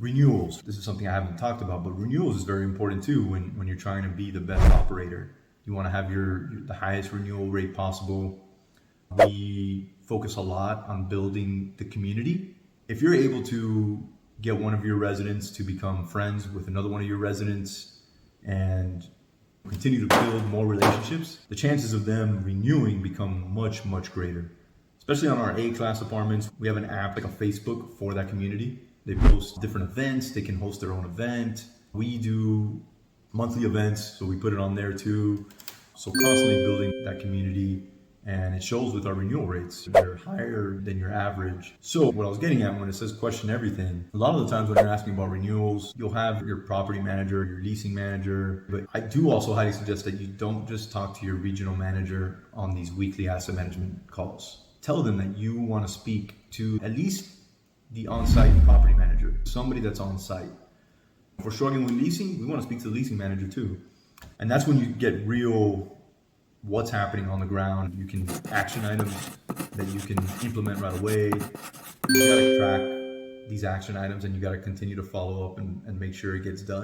Renewals. This is something I haven't talked about, but renewals is very important too when you're trying to be the best operator. You want to have the highest renewal rate possible. We focus a lot on building the community. If you're able to get one of your residents to become friends with another one of your residents and continue to build more relationships, the chances of them renewing become much, much greater. Especially on our A-class apartments, we have an app, like a Facebook for that community. They post different events. They can host their own event. We do monthly events, so we put it on there too. So constantly building that community, and it shows with our renewal rates. They're higher than your average. So what I was getting at when it says question everything, a lot of the times when you're asking about renewals, you'll have your property manager, your leasing manager, but I do also highly suggest that you don't just talk to your regional manager on these weekly asset management calls. Tell them that you want to speak to at least the on-site property manager, somebody that's on site. If we're struggling with leasing, we want to speak to the leasing manager too. And that's when you get real what's happening on the ground. You can action items that you can implement right away. You got to track these action items and you got to continue to follow up and make sure it gets done.